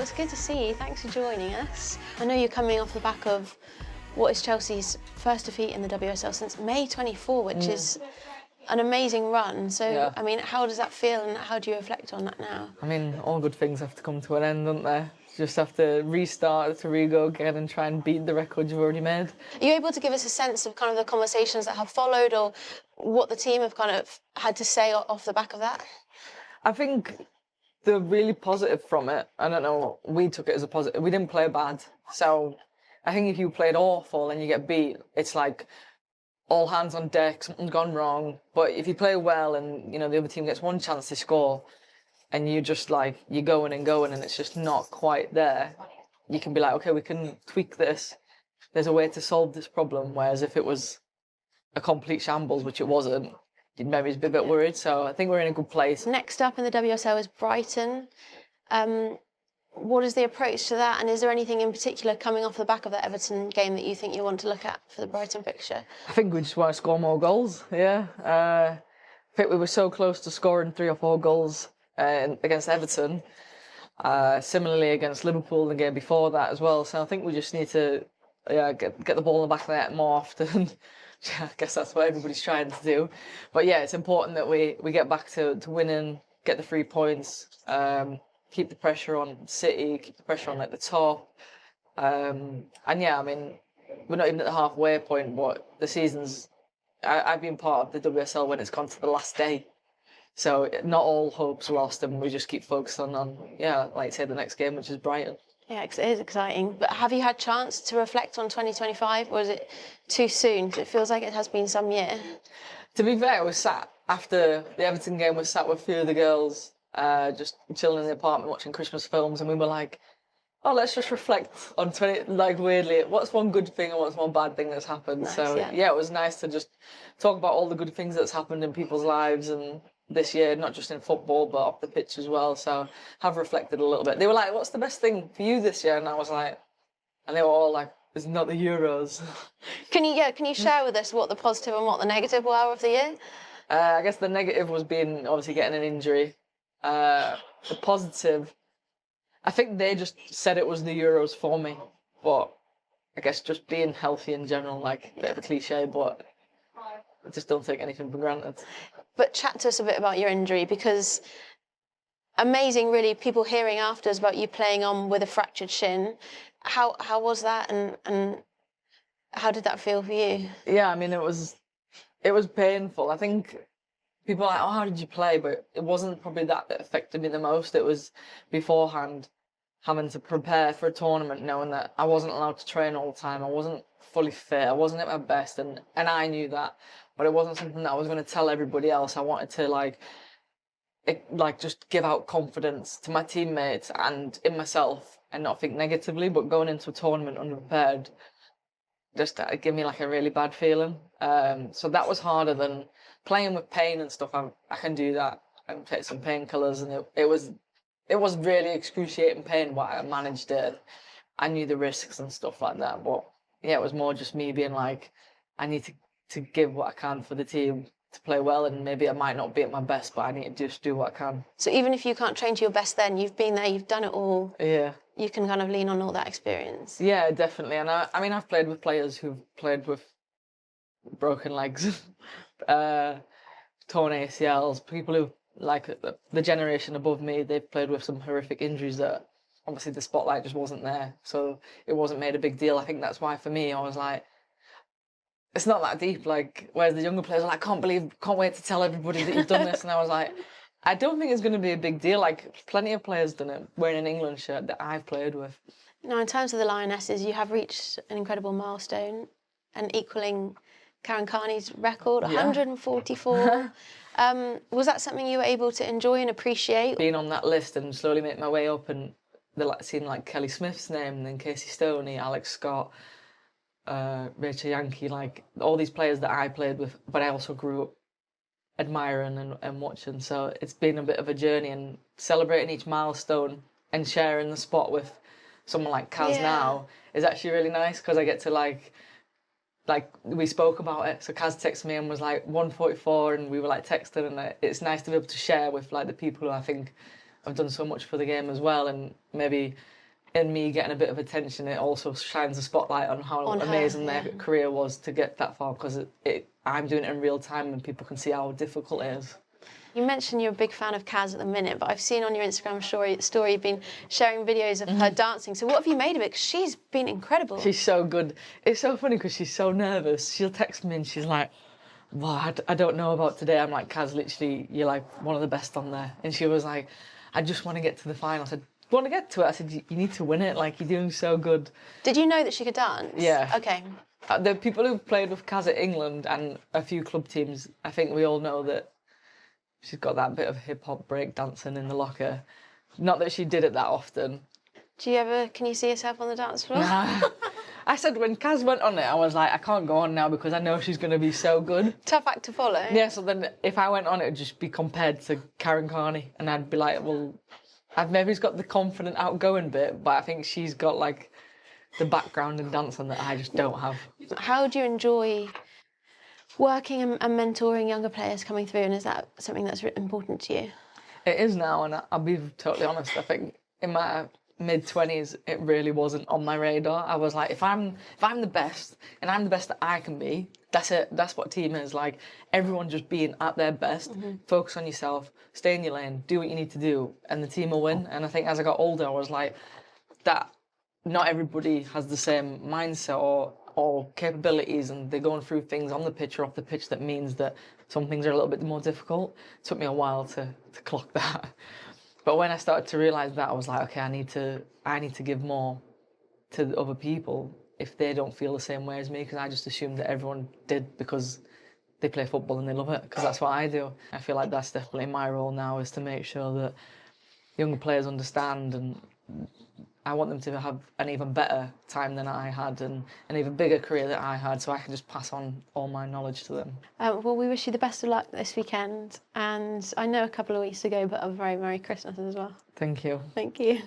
it's good to see you. Thanks for joining us. I know you're coming off the back of what is Chelsea's first defeat in the WSL since May 24, which is an amazing run. So, Yeah. I mean, how does that feel and how do you reflect on that now? I mean, all good things have to come to an end, don't they? Just have to restart, to re-go again and try and beat the record you've already made. Are you able to give us a sense of kind of the conversations that have followed or what the team have kind of had to say off the back of that? I think the really positive from it, I don't know, we took it as a positive. We didn't play bad. So I think if you played awful and you get beat, it's like all hands on deck, something's gone wrong. But if you play well and, you know, the other team gets one chance to score and you just like, you're going and it's just not quite there, you can be like, okay, we can tweak this. There's a way to solve this problem. Whereas if it was a complete shambles, which it wasn't, you'd maybe be a bit worried. So I think we're in a good place. Next up in the WSL is Brighton. What is the approach to that? And is there anything in particular coming off the back of the Everton game that you think you want to look at for the Brighton fixture? I think we just want to score more goals, yeah. I think we were so close to scoring 3 or 4 goals against Everton. Similarly against Liverpool the game before that as well. So I think we just need to get the ball in the back of the net more often. I guess that's what everybody's trying to do. But yeah, it's important that we get back to winning, get the 3 points, keep the pressure on City, keep the pressure on at the top. And yeah, I mean, we're not even at the halfway point, but the season's... I've been part of the WSL when it's gone to the last day. So not all hope's lost and we just keep focused on like say the next game, which is Brighton. Yeah, it is exciting. But have you had a chance to reflect on 2025 or is it too soon? Because it feels like it has been some year. To be fair, I was sat after the Everton game, was sat with a few of the girls, just chilling in the apartment watching Christmas films, and we were like, oh, let's just reflect on weirdly, what's one good thing and what's one bad thing that's happened. Nice, so yeah, it was nice to just talk about all the good things that's happened in people's lives and this year, not just in football, but off the pitch as well. So have reflected a little bit. They were like, what's the best thing for you this year? And I was like, and they were all like, it's not the Euros. Can you share with us what the positive and what the negative were of the year? I guess the negative was being, obviously, getting an injury. The positive, I think they just said it was the Euros for me. But I guess just being healthy in general, like, a bit of a cliche, but I just don't take anything for granted. But chat to us a bit about your injury, because amazing, really, people hearing after us about you playing on with a fractured shin. How was that, and how did that feel for you? Yeah, I mean, it was painful. I think people are like, oh, how did you play? But it wasn't probably that affected me the most. It was beforehand having to prepare for a tournament, knowing that I wasn't allowed to train all the time. I wasn't fully fit. I wasn't at my best, and I knew that. But it wasn't something that I was going to tell everybody else. I wanted to just give out confidence to my teammates and in myself and not think negatively. But going into a tournament unprepared just give me like a really bad feeling. So that was harder than playing with pain and stuff. I can do that. I can take some painkillers, and it was really excruciating pain, but I managed it. I knew the risks and stuff like that. But yeah, it was more just me being like, I need to give what I can for the team to play well, and maybe I might not be at my best, but I need to just do what I can. So even if you can't train to your best then, you've been there, you've done it all. Yeah. You can kind of lean on all that experience. Yeah, definitely. And I mean, I've played with players who've played with broken legs, torn ACLs, people who, like the generation above me, they've played with some horrific injuries that obviously the spotlight just wasn't there. So it wasn't made a big deal. I think that's why for me, I was like, it's not that deep. Like, whereas the younger players are like, can't wait to tell everybody that you've done this. And I was like, I don't think it's going to be a big deal. Like, plenty of players done it wearing an England shirt that I've played with. Now, in terms of the Lionesses, you have reached an incredible milestone and equaling Carney's record, 144. Was that something you were able to enjoy and appreciate? Being on that list and slowly make my way up, and seeing like Kelly Smith's name, and then Casey Stoney, Alex Scott, Rachel Yankee, like all these players that I played with, but I also grew up admiring and watching. So it's been a bit of a journey, and celebrating each milestone and sharing the spot with someone like Kaz now is actually really nice, because I get to like we spoke about it. So Kaz texted me and was like 144, and we were like texting, and it's nice to be able to share with like the people who I think I've done so much for the game as well, and maybe in me getting a bit of attention, it also shines a spotlight on how amazing their career was to get that far, because I'm doing it in real time and people can see how difficult it is. You mentioned you're a big fan of Kaz at the minute, but I've seen on your Instagram story you've been sharing videos of her dancing. So what have you made of it? Because she's been incredible. She's so good. It's so funny because she's so nervous. She'll text me and she's like, well, I don't know about today. I'm like, Kaz, literally, you're like one of the best on there. And she was like, I just want to get to the final. I said, you want to get to it? I said, you need to win it. Like, you're doing so good. Did you know that she could dance? Yeah. Okay. The people who've played with Kaz at England and a few club teams, I think we all know that she's got that bit of hip-hop break dancing in the locker. Not that she did it that often. Can you see yourself on the dance floor? Nah. I said when Kaz went on it, I was like, I can't go on now because I know she's going to be so good. Tough act to follow. Yeah, so then if I went on it, it'd just be compared to Carney. And I'd be like, well, I've maybe got the confident, outgoing bit, but I think she's got like the background in dancing that I just don't have. How do you enjoy working and mentoring younger players coming through, and is that something that's important to you? It is now, and I'll be totally honest, I think in my mid-20s, it really wasn't on my radar. I was like, if I'm the best, and I'm the best that I can be, that's it. That's what team is. Like, everyone just being at their best, focus on yourself, stay in your lane, do what you need to do, and the team will win. And I think as I got older, I was like, that not everybody has the same mindset or capabilities, and they're going through things on the pitch or off the pitch that means that some things are a little bit more difficult. It took me a while to clock that. But when I started to realise that, I was like, okay, I need to give more to the other people if they don't feel the same way as me, because I just assumed that everyone did because they play football and they love it, because that's what I do. I feel like that's definitely my role now, is to make sure that younger players understand, and I want them to have an even better time than I had, and an even bigger career than I had, so I can just pass on all my knowledge to them. Well, we wish you the best of luck this weekend, and I know a couple of weeks ago, but a very Merry Christmas as well. Thank you. Thank you.